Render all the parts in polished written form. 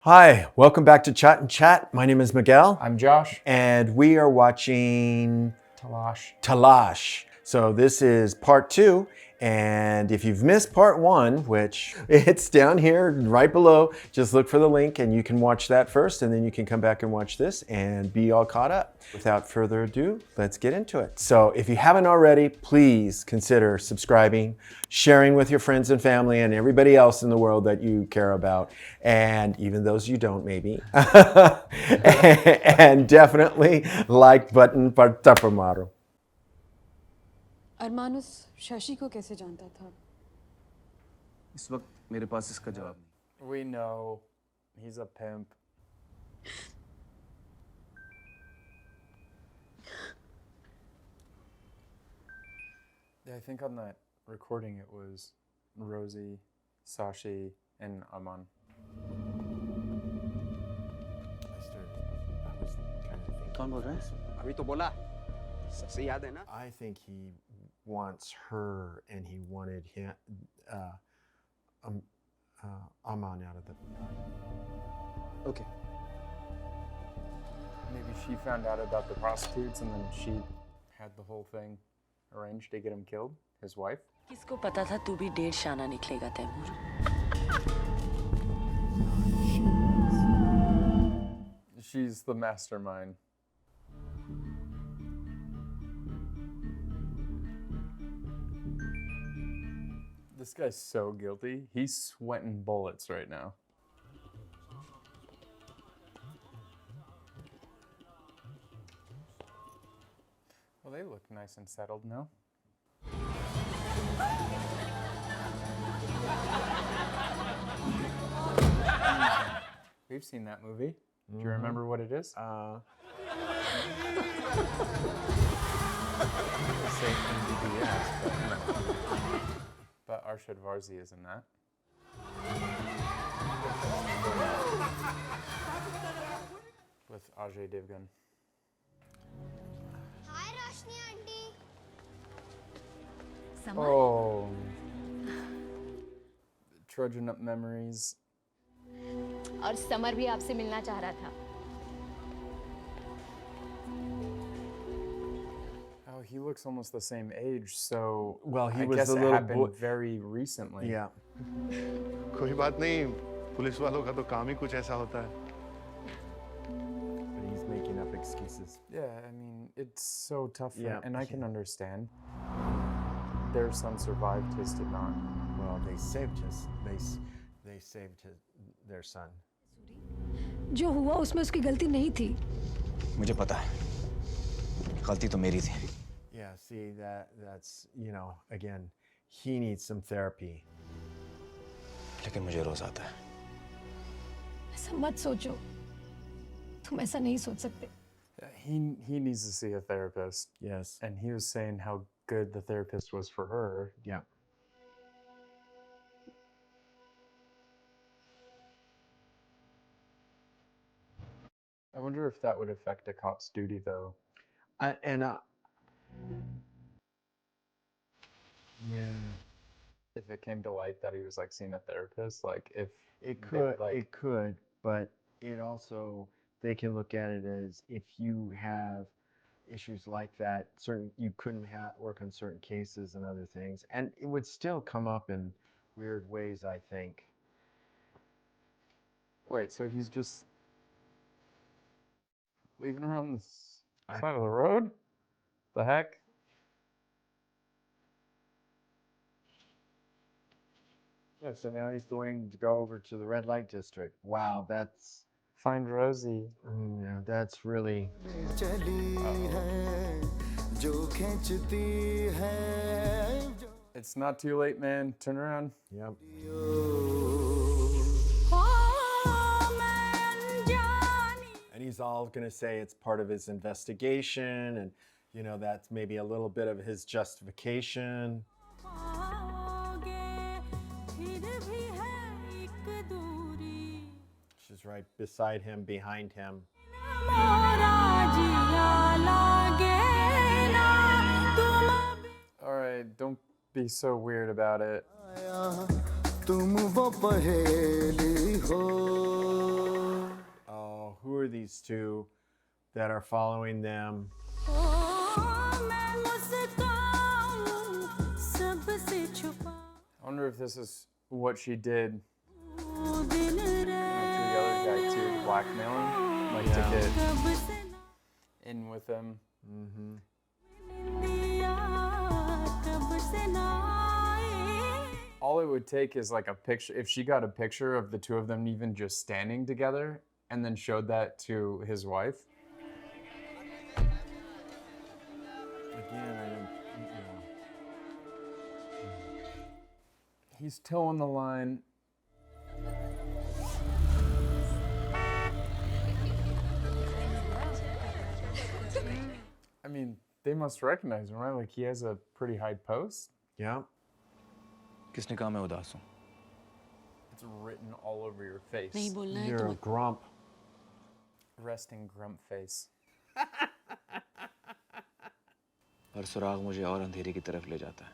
Hi, welcome back to Chat and Chat. My name is Miguel. I'm Josh. And we are watching TALAASH. TALAASH. So this is part 2. And if you've missed part 1, which it's down here right below, just look for the link and you can watch that first and then you can come back and watch this and be all caught up. Without further ado, let's get into it. So if you haven't already, please consider subscribing, sharing with your friends and family and everybody else in the world that you care about, and even those you don't maybe. And definitely like button पर टप्पा मारो. अरमान उस शशि को कैसे जानता था? इस वक्त मेरे पास इसका जवाब नहीं. We know he's a pimp. Yeah, I think on that recording it was Rosie, Sashi, and Aman. कौन बोल रहा है? अभी तो बोला. सबसे याद है ना? I think he wants her and he wanted him, Aman out of the... Okay. Maybe she found out about the prostitutes and then she had the whole thing arranged to get him killed, his wife. किसको पता था तू भी डेढ़ शाना निकलेगा Taimur? She's the mastermind. This guy's so guilty. He's sweating bullets right now. Well, they look nice and settled now. We've seen that movie. Do you remember what it is? Say MBBS, but Arshad Varzi is in that. With Ajay Devgan. Hi, Roshni aunty. Oh. Trudging up memories. और summer भी आपसे मिलना चाह रहा था. Oh, he looks almost the same age, so Well, he I was guess the it little happened boy. very recently. Yeah. कोई बात नहीं, पुलिस वालों का तो काम ही कुछ ऐसा होता है. But he's making up excuses. Yeah, I mean, it's so tough, Yeah. and I can understand. Their son survived, his did not. Well, they saved their son. जो हुआ उसमें उसकी गलती नहीं थी. मुझे पता है. गलती तो मेरी थी. Yeah, see that's, you know, again, he needs some therapy. लेकिन मुझे रोज आता है. ऐसा मत सोचो. तुम ऐसा नहीं सोच सकते. He needs to see a therapist. Yes. And he was saying how good the therapist was for her. Yeah. I wonder if that would affect a cop's duty, though. Yeah. If it came to light that he was like seeing a therapist, like if It they, could, like, but it also, they can look at it as if you have issues like that, you couldn't work on certain cases and other things, and it would still come up in weird ways, I think. Wait, so he's just leaving her on the side of the road? The heck? Yeah, so now he's going to go over to the red light district. Wow, that's... Find Rosie. Yeah, that's really... It's not too late, man. Turn around. Yep. And he's all going to say it's part of his investigation, and, you know, that's maybe a little bit of his justification. She's right beside him, behind him. All right, don't be so weird about it. तुम वो पहेली हो these two that are following them. I wonder if this is what she did to the other guy too, to blackmail him, like to get in with him. All it would take is like a picture. If she got a picture of the two of them even just standing together and then showed that to his wife. Again, I don't, He's towing the line. I mean, they must recognize him, right? Like he has a pretty high post. Yeah. किसने कहा मैं उदास हूँ? It's written all over your face. नहीं बोलना है You're तो a grump. Resting grump face. हर सुराग मुझे और अंधेरी की तरफ ले जाता है।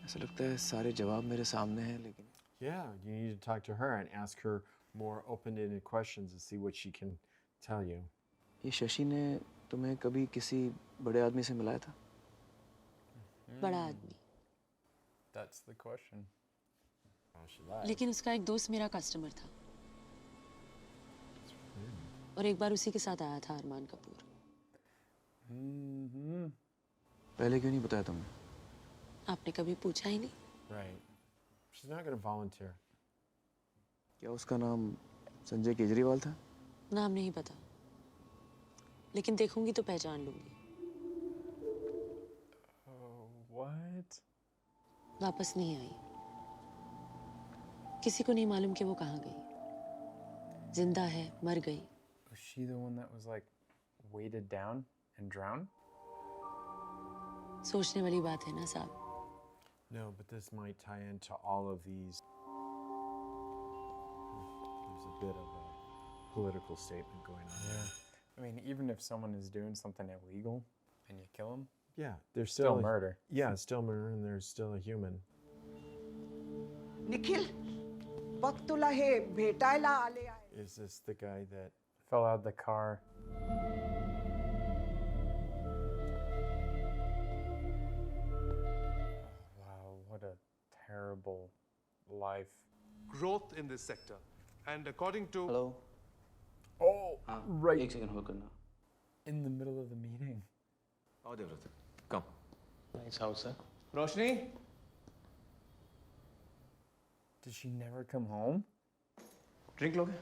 ऐसा लगता है सारे जवाब मेरे सामने हैं लेकिन Yeah, you need to talk to her and ask her more open-ended questions and see what she can tell you. ये शशि ने तुम्हें कभी किसी बड़े आदमी से मिलाया था? बड़ा आदमी। That's the question. Oh, she lied. लेकिन उसका एक दोस्त मेरा कस्टमर था और एक बार उसी के साथ आया था अरमान कपूर। पहले क्यों नहीं बताया तुमने? आपने कभी पूछा ही नहीं। Right. She's not going to volunteer. क्या उसका नाम संजय केजरीवाल था? नाम नहीं पता, लेकिन देखूंगी तो पहचान लूंगी। What? वापस नहीं आई। किसी को नहीं मालूम कि वो कहाँ गई, जिंदा है, मर गई। Was she the one that was like weighted down and drowned? सोचने वाली बात है ना साहब। No, but this might tie into all of these. There's a bit of a political statement going on there. I mean, even if someone is doing something illegal and you kill them, Yeah, there's still still murder. Yeah, it's still murder, and there's still a human. Nikhil वक्त तुला हे भेटायला आले आहे. Is this the guy that? Fell out of the car. Wow, what a terrible life. Growth in this sector. And according to hello Oh, right एक second hold करना in the middle of the meeting. आओ देवव्रत कम nice house है रोशनी Did she never come home? Drink लोगे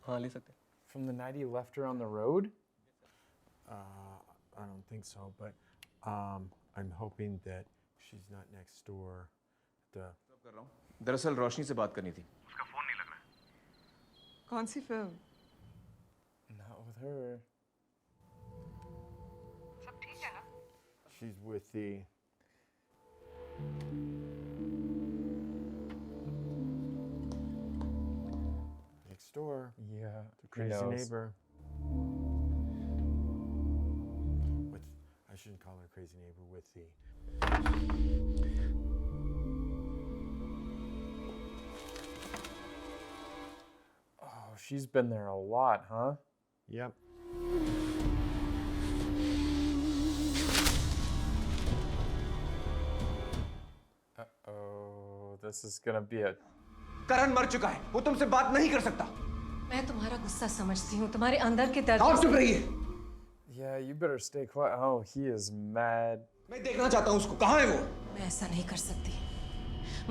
हाँ ले सकते From the night he left her on the road? I don't think so, but I'm hoping that she's not next door. The कर रहा हूँ दरअसल रोशनी से बात करनी थी कौन सी film? Not with her. she's with the. Next door, Yeah, the crazy knows. neighbor. With, I shouldn't call her crazy neighbor. With the. Oh, she's been there a lot, huh? Yep. Uh-oh, this is gonna be a... करण मर चुका है, वो तुमसे बात नहीं कर सकता। मैं तुम्हारा गुस्सा समझती हूँ, तुम्हारे अंदर के दर्द। आप चुप रहिए। Yeah, you better stay quiet. Oh, he is mad. मैं देखना चाहता हूँ उसको, कहाँ है वो? मैं ऐसा नहीं कर सकती।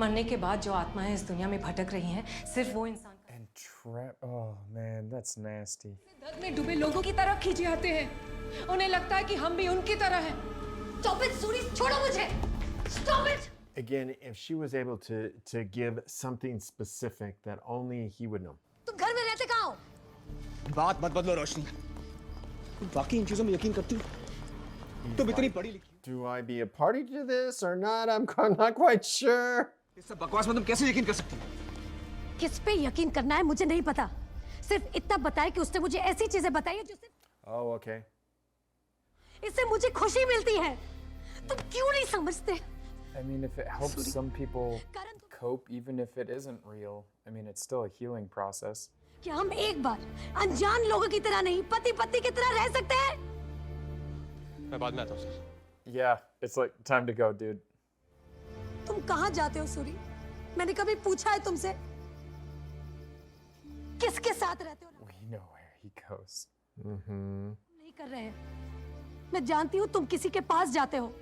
मरने के बाद जो आत्माएं इस दुनिया में भटक रही हैं, सिर्फ वो इंसान And trap... Oh, man, that's nasty. दर्द में डूबे लोगों की तरफ खींचे आते हैं। उन्हें लगता है कि हम भी उनकी तरह हैं। Stop it, सूरी, छोड़ो मुझे। Stop it. Again, if she was able to give something specific that only he would know. तुम घर में रहते कहाँ हो? बात मत बदलो रोशनी। तुम वाकई इन चीजों में यकीन करती हो? तुम इतनी पढ़ी लिखी हो। Do I be a party to this or not? I'm not quite sure. इस सब बकवास में तुम कैसे यकीन कर सकती हो? किस पे यकीन करना है मुझे नहीं पता। सिर्फ इतना बताया कि उसने मुझे ऐसी चीजें बताई हैं जो सिर्फ Oh, okay. इससे मुझे खुशी मिलती है। तुम क्यों नहीं समझते? I mean, if it helps some people cope, even if it isn't real, I mean, it's still a healing process. कि हम एक बार अनजान लोगों की तरह नहीं पति पत्नी की तरह रह सकते हैं? मैं बाद में आता हूँ sir. Yeah, it's like time to go, dude. तुम कहाँ जाते हो सूरी? मैंने कभी पूछा है तुमसे? किसके साथ रहते हो? We know where he goes. नहीं कर रहे हैं। मैं जानती हूँ तुम किसी के पास जाते हो।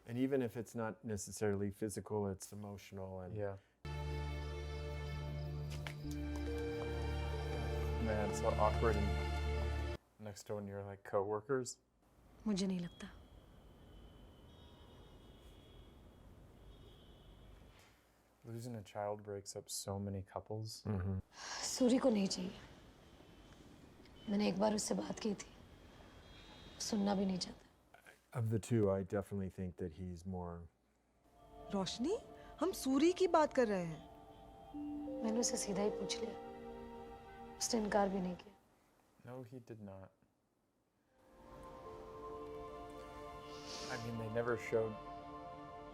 And even if it's not necessarily physical, it's emotional. And Yeah. Man, so awkward and next to when you're like co-workers. मुझे नहीं लगता। Losing a child breaks up so many couples. Suri को नहीं चाहिए। मैंने एक बार उससे बात की थी। सुनना भी नहीं चाहता। of the two, I definitely think that he's more. रोशनी, हम सूरी की बात कर रहे हैं। मैंने उसे सीधा ही पूछ लिया। उसने इनकार भी नहीं किया। No, he did not. I mean, they never showed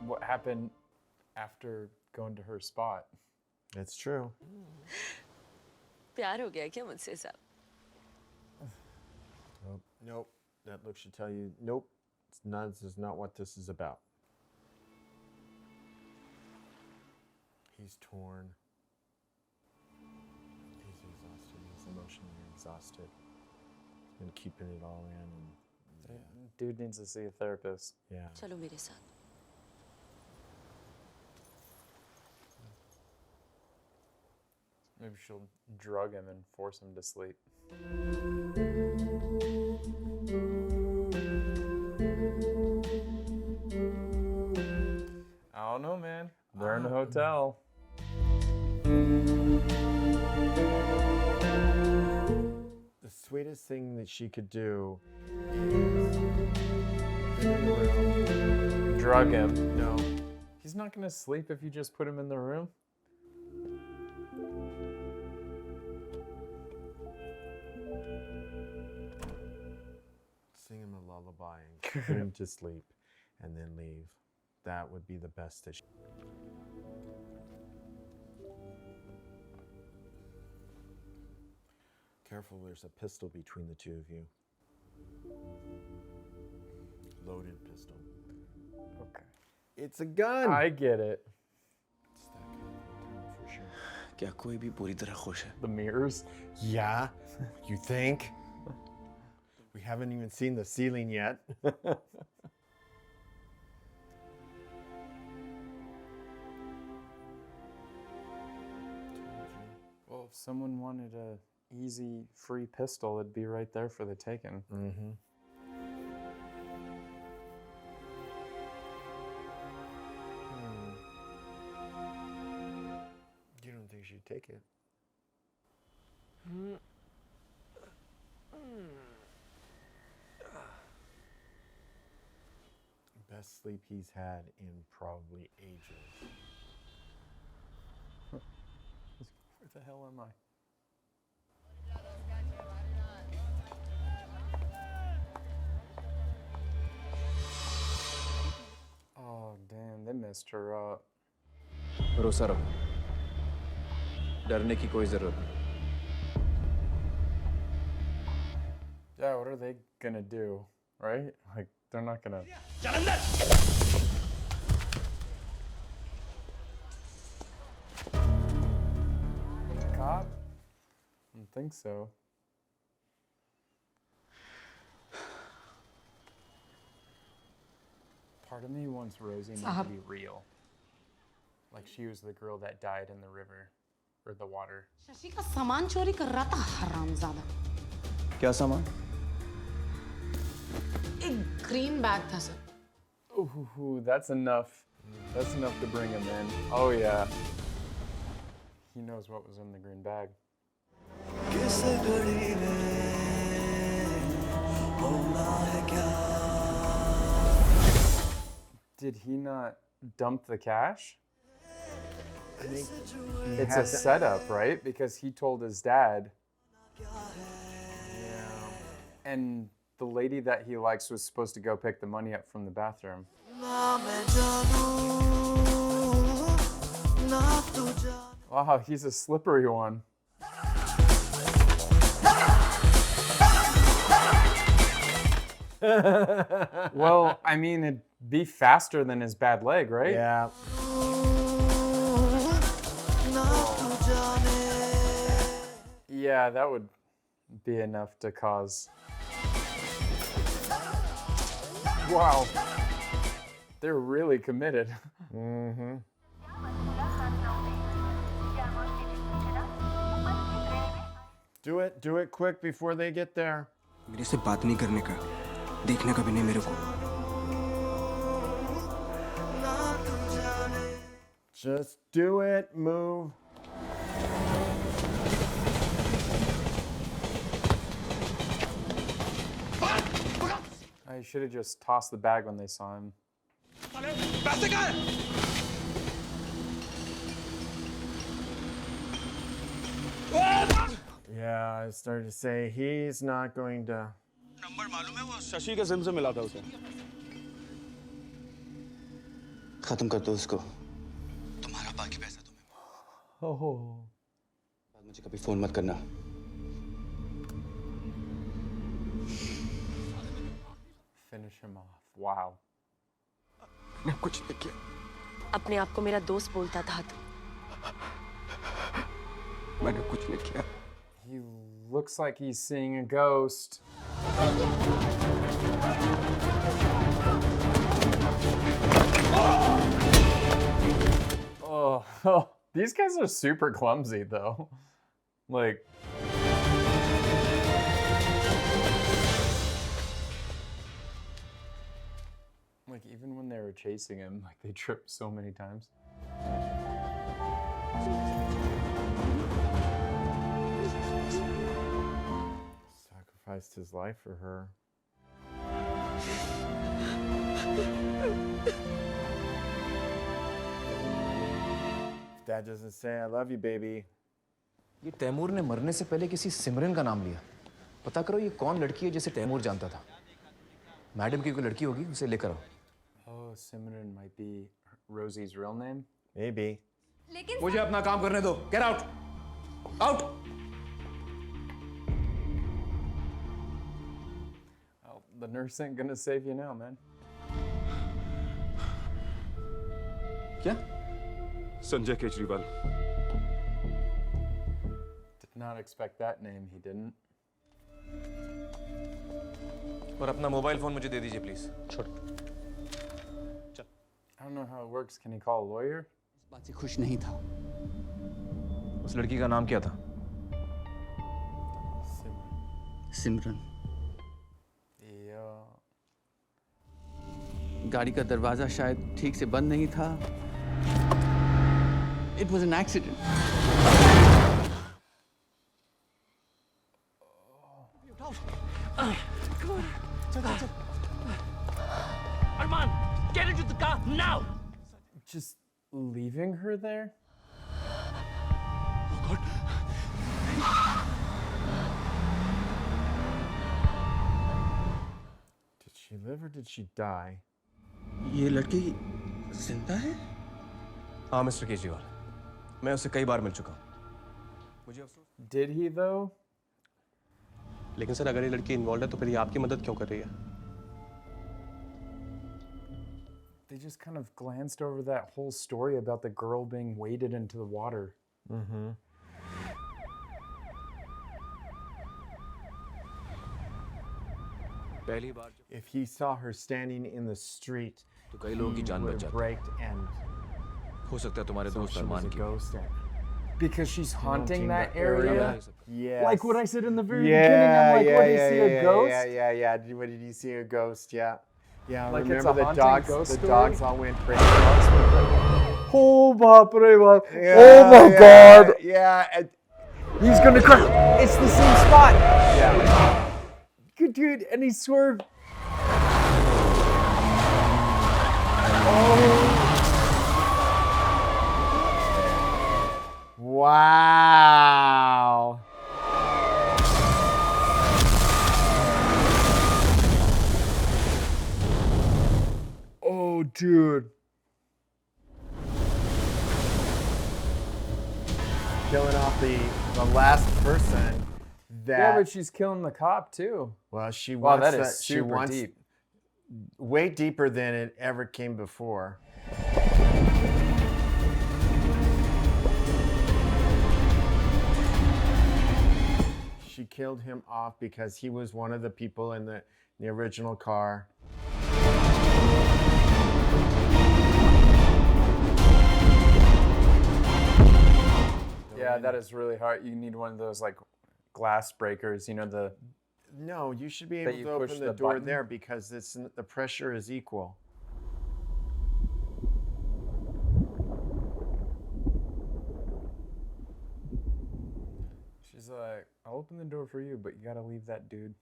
what happened after going to her spot. It's true. प्यार हो गया क्या मुझसे साहब? Nope. Nope. That look should tell you, nope. It's not, this is not what this is about. He's torn. He's exhausted. He's emotionally exhausted. He's been keeping it all in. And Dude needs to see a therapist. yeah. चलो मेरे साथ. Maybe she'll drug him and force him to sleep. I don't know, man. They're in a hotel. The sweetest thing that she could do is in the room. Drug him. No. He's not gonna sleep if you just put him in the room. Sing him a lullaby and put him to sleep and then leave. That would be the best that she. Careful, there's a pistol between the two of you. Loaded pistol. Okay. It's a gun! I get it. It's that kind of time for sure. क्या कोई भी पूरी तरह खुश है? The mirrors. Yeah, you think? We haven't even seen the ceiling yet. Well, if someone wanted a easy, free pistol, it'd be right there for the taking. Mm-hmm. You don't think she'd take it? Best sleep he's had in probably ages. Where the hell am I? Oh, damn, they messed her up. भरोसा रखो. डरने की कोई जरूरत नहीं. Yeah, what are they gonna do, right? Like, they're not gonna... Cop? I don't think so. Part of me wants Rosie not to be real. Like she was the girl that died in the river, or the water. Shashi का सामान चोरी कर रहा था हरामजादा। क्या सामान? एक green bag था sir. Ooh, that's enough. That's enough to bring him in. Oh yeah. He knows what was in the green bag. Did he not dump the cash? I think It's a setup, right? Because he told his dad. And the lady that he likes was supposed to go pick the money up from the bathroom. Wow, he's a slippery one. Well, I mean, it'd be faster than his bad leg, right? Yeah. Yeah, that would be enough to cause. Wow. They're really committed. Mm-hmm. Do it quick before they get there. मेरे से बात नहीं करने का, देखने का भी नहीं मेरे को. Just do it, move. I should have just tossed the bag when they saw him. पैसे कहाँ हैं? Yeah, I started to say he's not going to. Number मालूम है वो शशि के जिम से मिला था उसे. खत्म कर दो उसको. तुम्हारा बाकी पैसा तुम्हें. Oh. बाद मुझे कभी फोन मत करना. Finish him off. Wow. मैं कुछ नहीं किया. अपने आप को मेरा दोस्त बोलता था तो मैंने कुछ नहीं किया. He looks like he's seeing a ghost. Oh, these guys are super clumsy though. Like, even when they were chasing him, like they tripped so many times. Sacrificed his life for her. If Dad doesn't say I love you, baby. ये तैमूर ने मरने से पहले किसी सिमरन का नाम लिया. पता करो ये कौन लड़की है जिसे तैमूर जानता था. मैडम की कोई लड़की होगी, उसे लेकर आओ. Oh, Simran might be Rosie's real name? Maybe. लेकिन मुझे अपना काम करने दो. Get out. Out. Oh, the nurse ain't gonna save you now, man. क्या? Sanjay Kejriwal. Did not expect that name, he didn't. और अपना मोबाइल फोन मुझे दे दीजिए प्लीज. छोड़. I don't know how it works. Can he call a lawyer? इस बात से खुश नहीं था. उस लड़की का नाम क्या था? सिमरन. Yeah. गाड़ी का दरवाजा शायद ठीक से बंद नहीं था. It was an accident. Arman, get into the car now! Just leaving her there? Oh God. Did she live or did she die? ये लड़की जिंदा है? हाँ मिस्टर केजरीवाल. मैं उससे कई बार मिल चुका हूँ. मुझे अफसोस. Did he though? लेकिन सर अगर ये लड़की इन्वॉल्व है तो फिर ये आपकी मदद क्यों कर रही है? They just kind of glanced over that whole story about the girl being waded into the water. Mm-hmm. पहली बार If he saw her standing in the street, तो कई लोगों की जान would बच have जाती. braked and हो सकता है तुम्हारे so दोस्त she was अरमान a की. ghost at Because she's haunting that area. area. Yes. Like what I said in the very beginning, I'm like, what, do you see a ghost? Yeah. What did you see a ghost? Yeah. Yeah, Like it's remember a the haunting dogs? ghost The story? dogs all went crazy. Oh, bapre bap. Yeah, Oh my yeah, God. Yeah. He's gonna crash. It's the same spot. Yeah. Good dude, and he swerved. Wow. Oh, killing off the last person. Yeah, but she's killing the cop too. Well, she Wow, wants that is she super wants deep. way deeper than it ever came before. She killed him off because he was one of the people in the original car. Yeah, that is really hard. You need one of those like glass breakers, you know, the No, you should be that able you to push open the the door button. there because the pressure is equal. She's like, I'll open the door for you, but you gotta leave that dude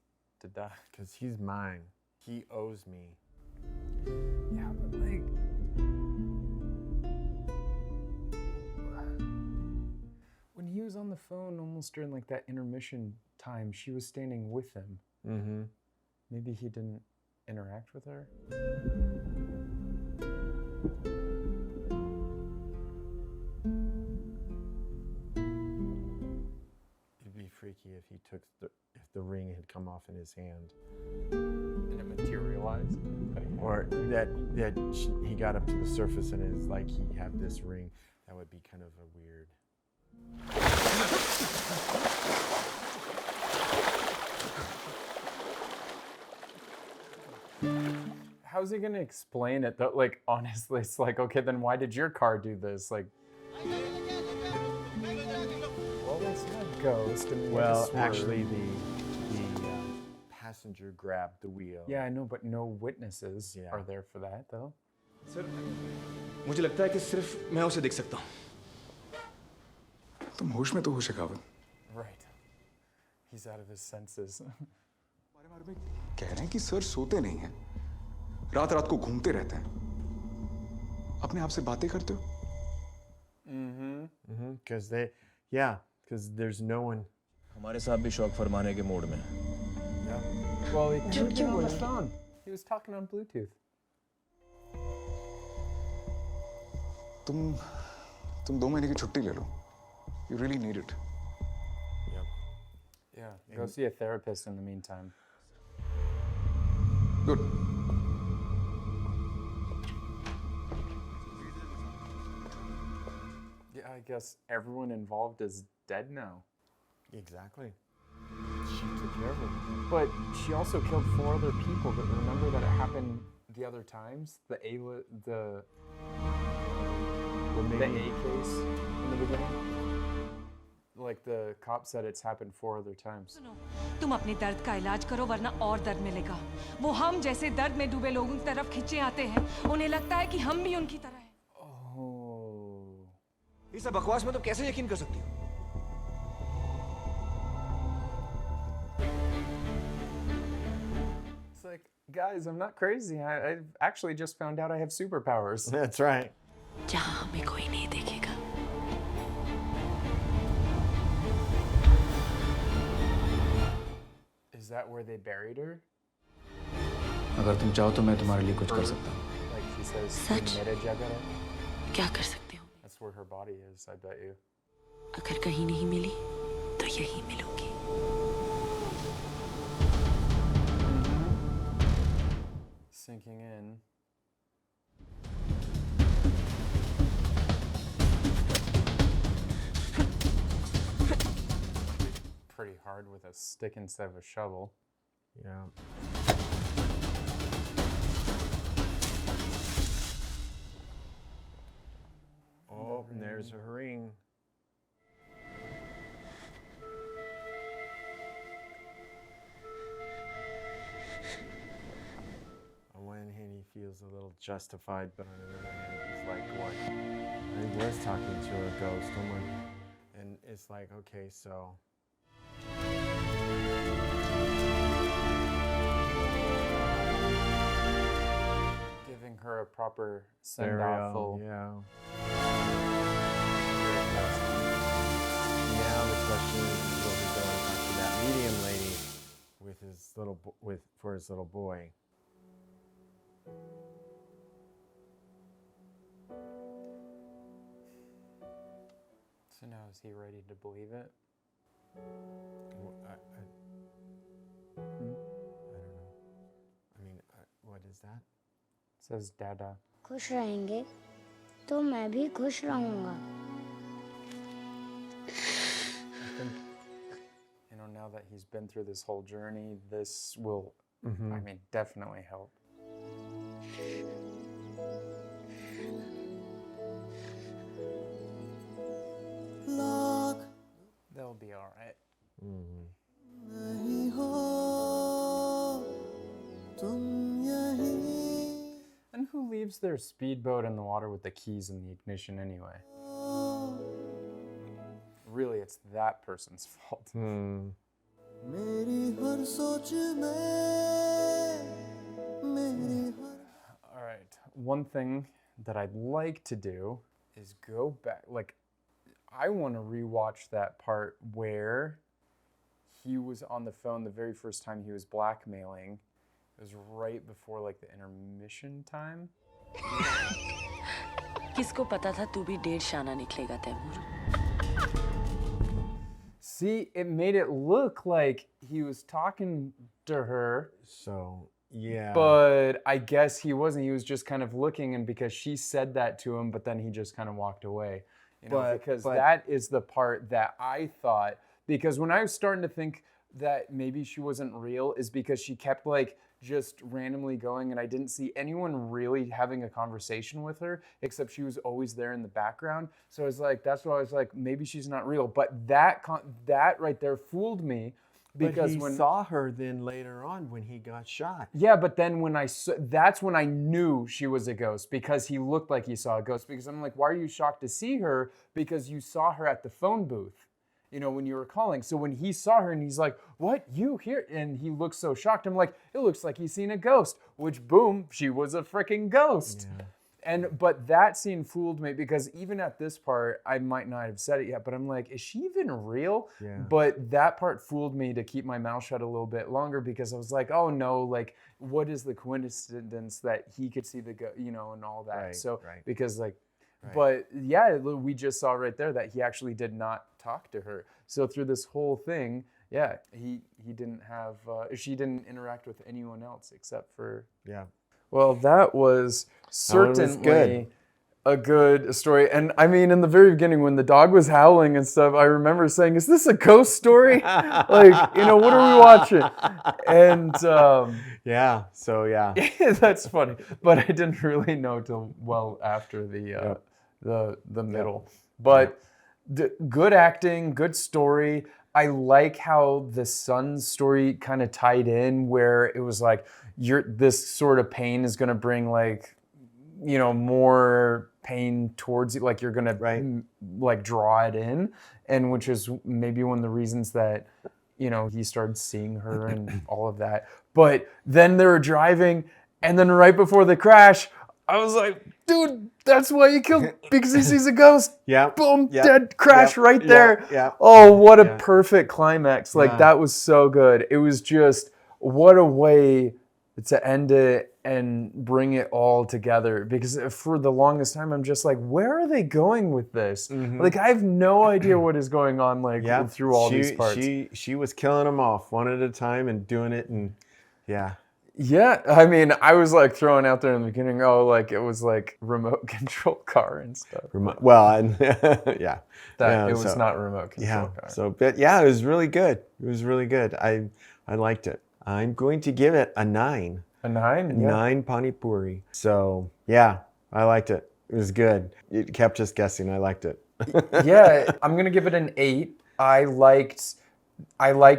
to die. Because he's mine. He owes me. Yeah, but like, when he was on the phone almost during like that intermission time, she was standing with him. Mm-hmm. Maybe he didn't interact with her. It'd be freaky if he took if the ring had come off in his hand. And it materialized. Or that he got up to the surface and it's like he had this ring. That would be kind of a weird. How's he gonna explain it though? Like honestly, it's like, okay, then why did your car do this? Like, well, it's not Ghost. I mean, Well, actually, the passenger grabbed the wheel. yeah, I know, but no witnesses Yeah. are there for that though. Sir मुझे लगता है कि सिर्फ मैं उसे देख सकता हूँ तुम होश में तो हो Shekhawat Right. He's out of his senses. कह रहे हैं कि सर सोते नहीं हैं रात रात को घूमते रहते हैं अपने आप से बातें करते हो Because there's no one. हमारे साथ भी शौक फरमाने के मूड में। Well, he could have been on the phone. He was talking on Bluetooth. तुम 2 महीने की छुट्टी ले लो You really need it. Yeah, go see a therapist in the meantime. Good. Yeah, I guess everyone involved is dead now. Exactly. She took care of him. But she also killed 4 other people. But remember that it happened the other times? The A case in the beginning? Like the cop said, it's happened 4 other times. तुम अपने दर्द का इलाज करो वरना और दर्द मिलेगा। वो हम जैसे दर्द में डूबे लोगों की तरफ खींचे आते हैं। उन्हें लगता है कि हम भी उनकी तरह हैं। Oh. ये सब बकवास में तो कैसे यकीन कर सकती हो? It's like, guys, I'm not crazy. I've actually just found out I have superpowers. That's right. जहाँ हमें कोई नहीं देखेगा। Is that where they buried her? अगर तुम चाहो तो मैं तुम्हारे लिए कुछ कर सकता हूँ। Like she says, सच? मेरे जगह है? क्या कर सकते हो? That's where her body is, I bet you. अगर कहीं नहीं मिली, तो यहीं मिलूंगी। Sinking in. Pretty hard with a stick instead of a shovel. Yeah. Oh, and there's a ring. On one hand, he feels a little justified, but on the other hand, he's like, what? He was talking to a ghost. And it's like, okay, so. Giving her a proper send-off. Burial, yeah. Now the question is, will he go and talk to that medium lady with his little for his little boy? So now is he ready to believe it? I don't know. I mean, what is that? It says Dada. खुश रहेंगे तो मैं भी खुश रहूंगा. You know, now that he's been through this whole journey, this will, Mm-hmm. I mean, definitely help. They'll be all right. And who leaves their speedboat in the water with the keys in the ignition anyway? Really, it's that person's fault. All right, one thing that I'd like to do is go back, like, I want to rewatch that part where he was on the phone the very first time he was blackmailing. It was right before like the intermission time. किसको पता था तू भी डेढ़ शाना निकलेगा Taimur? See, it made it look like he was talking to her. So, yeah. But I guess he wasn't. He was just kind of looking, and because she said that to him, but then he just kind of walked away. You know, because that is the part that I thought, because when I was starting to think that maybe she wasn't real is because she kept like just randomly going and I didn't see anyone really having a conversation with her except she was always there in the background. So I was like, that's why I was like, maybe she's not real. But that right there fooled me. Because when he saw her then later on when he got shot. Yeah, but then when I saw, that's when I knew she was a ghost because he looked like he saw a ghost. Because I'm like, why are you shocked to see her? Because you saw her at the phone booth, you know, when you were calling. So when he saw her and he's like, what, you here? And he looks so shocked. I'm like, it looks like he's seen a ghost, which boom, she was a freaking ghost. Yeah. But that scene fooled me because even at this part, I might not have said it yet, but I'm like, is she even real? Yeah. But that part fooled me to keep my mouth shut a little bit longer because I was like, oh no, like, what is the coincidence that he could see the, you know, and all that. Right, so, right. because like, Right. But yeah, we just saw right there that he actually did not talk to her. So through this whole thing, yeah, he didn't have, she didn't interact with anyone else except for, yeah. Well, that was certainly a good story. And I mean, in the very beginning, when the dog was howling and stuff, I remember saying, is this a ghost story? Like, you know, what are we watching? And yeah, so yeah. That's funny. But I didn't really know till well after the middle. But good acting, good story. I like how the son's story kind of tied in where it was like, this sort of pain is going to bring like, you know, more pain towards you, like you're going to like draw it in. And which is maybe one of the reasons that, you know, he started seeing her and all of that. But then they were driving and then right before the crash, I was like, dude, that's why he killed, because he sees a ghost. Yeah. Boom, Yep. dead, crash right there. Yeah. Oh, what a perfect climax. Like that was so good. It was just, what a way to end it and bring it all together. Because for the longest time, I'm just like, where are they going with this? Mm-hmm. Like, I have no idea what is going on like through all these parts. She was killing them off one at a time and doing it and Yeah, I mean, I was like throwing out there in the beginning, like it was like remote control car and stuff. It was not remote control car. So, but yeah, it was really good. It was really good. I liked it. I'm going to give it a 9. A 9? Yeah. 9 pani puri. So yeah, I liked it. It was good. It kept us guessing. I liked it. Yeah, I'm gonna give it an 8. I liked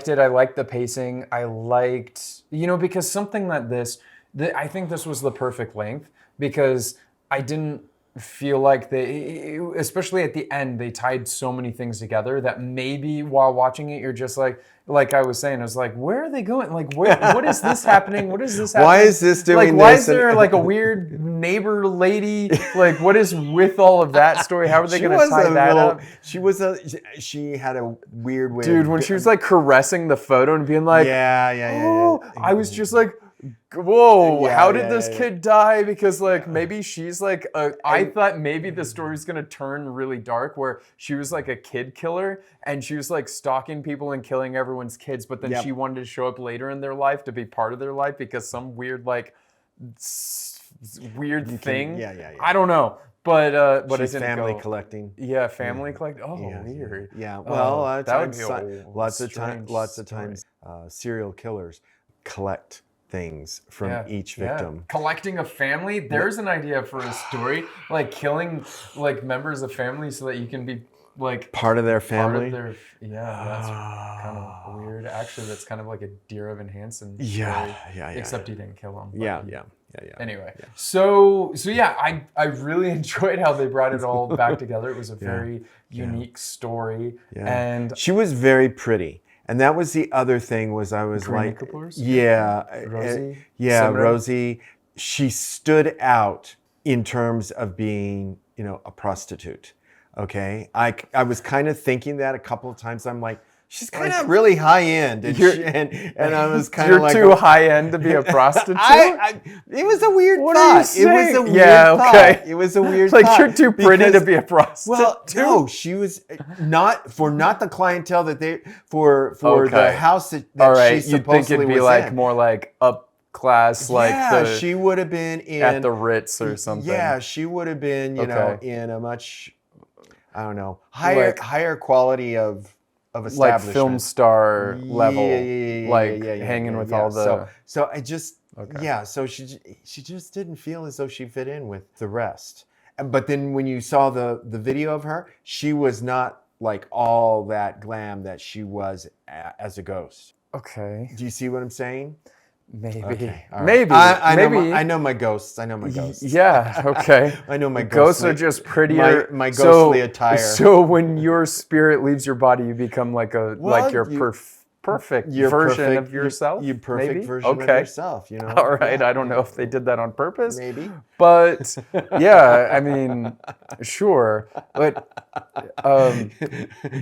it. I liked the pacing. I liked, you know, because something like this, I think this was the perfect length because I didn't feel like especially at the end, they tied so many things together that maybe while watching it, you're just like I was saying, I was like, where are they going? Like, what is this happening? What is this happening? Why is this doing like, this? Why is there like a weird neighbor lady? Like, what is with all of that story? How are they going to tie that up? She had a weird way. Dude, when she was like caressing the photo and being like, yeah. I was just like, Whoa, Yeah, how did yeah, this yeah, kid die? Because like maybe she's like I thought maybe the story's gonna turn really dark where she was like a kid killer and she was like stalking people and killing everyone's kids, but then Yep. she wanted to show up later in their life to be part of their life because some weird like weird thing. Yeah. I don't know. But I She's didn't family go. collecting. Yeah, family collecting. Oh, Yeah, weird. Yeah. Well, that would be lots of strange times, serial killers collect things from Yeah, each yeah. victim. Collecting a family. There's an idea for a story, like killing like members of family so that you can be like Part of their family. Yeah, that's kind of weird. Actually, that's kind of like a Dear Evan Hansen story. Yeah. Except he didn't kill him. Yeah. Anyway, so yeah, I really enjoyed how they brought it all back together. It was a very unique story, and she was very pretty. And that was the other thing was I was Kareena like, Kapoor's? Rosie, Simran? Rosie. She stood out in terms of being, a prostitute. Okay, I was kind of thinking that a couple of times. I'm like, she's kind of really high end, and I was kind of like, you're too high end to be a prostitute. It was a weird What thought. are you saying? It was a weird Yeah, okay. thought. It was a weird like thought. you're too pretty to be a prostitute. Well, no, she was not the clientele that they for the house that all right, she you'd think supposedly it'd be was like in. more like up class, like she would have been in at the Ritz or something. Yeah, she would have been, in a much, I don't know, Like- higher quality of like establishment. film star level, Yeah, hanging with all the. So I just so she just didn't feel as though she fit in with the rest. But then when you saw the video of her, she was not like all that glam that she was as a ghost. Okay. Do you see what I'm saying? Maybe. Okay, all right. Maybe. I know my ghosts. Yeah, okay. I know my ghosts ghostly, are just prettier. My ghostly attire. So when your spirit leaves your body, you become like your perfect version of yourself. Your perfect maybe? version of yourself, All right. I don't know if they did that on purpose. Maybe. But yeah, I mean, sure. But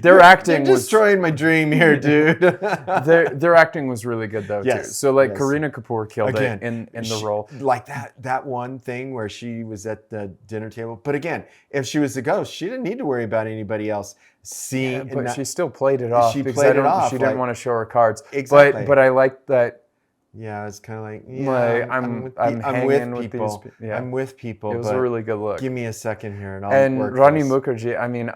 their acting You're was destroying my dream here, dude. their acting was really good though too. So like Kareena Kapoor killed Again, it in the role. Like that one thing where she was at the dinner table. But again, if she was a ghost, she didn't need to worry about anybody else seeing. But she still played it off. She because played it off. She didn't want to show her cards. Exactly. But I liked that. Yeah, it's kind of like I'm with with people. these. Yeah. I'm with people. It was a really good look. Give me a second here, and I'll work Rani this. Mukerji. I mean,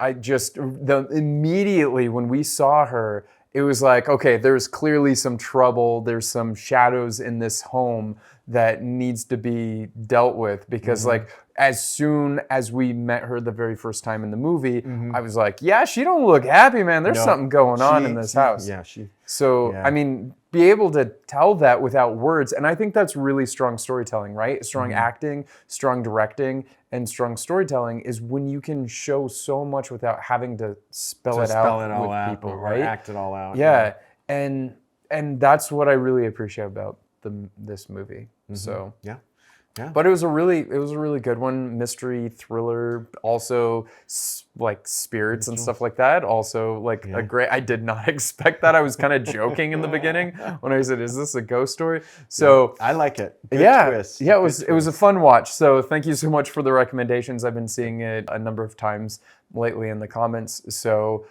immediately when we saw her, it was like, okay, there's clearly some trouble. There's some shadows in this home that needs to be dealt with because like as soon as we met her the very first time in the movie, I was like, yeah, she don't look happy, man. There's something going on in this house. Yeah, I mean, be able to tell that without words, and I think that's really strong storytelling, right? Strong acting, strong directing, and strong storytelling is when you can show so much without having to spell it out with people, right? Or act it all out. Yeah, and that's what I really appreciate about this movie. So yeah. But it was a really good one, mystery thriller, also like spirits and stuff like that. Also like a great. I did not expect that. I was kind of joking in the beginning when I said, "Is this a ghost story?" So I like it. Good twist. Yeah, it was a fun watch. So thank you so much for the recommendations. I've been seeing it a number of times lately in the comments. So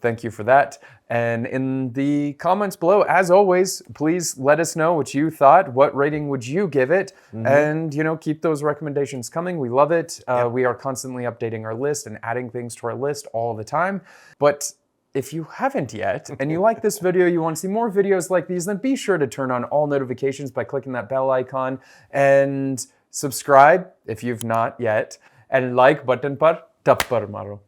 thank you for that. And in the comments below, as always, please let us know what you thought. What rating would you give it? And keep those recommendations coming. We love it. We are constantly updating our list and adding things to our list all the time. But if you haven't yet, and you like this video, you want to see more videos like these, then be sure to turn on all notifications by clicking that bell icon and subscribe if you've not yet. And like button par tap par maro.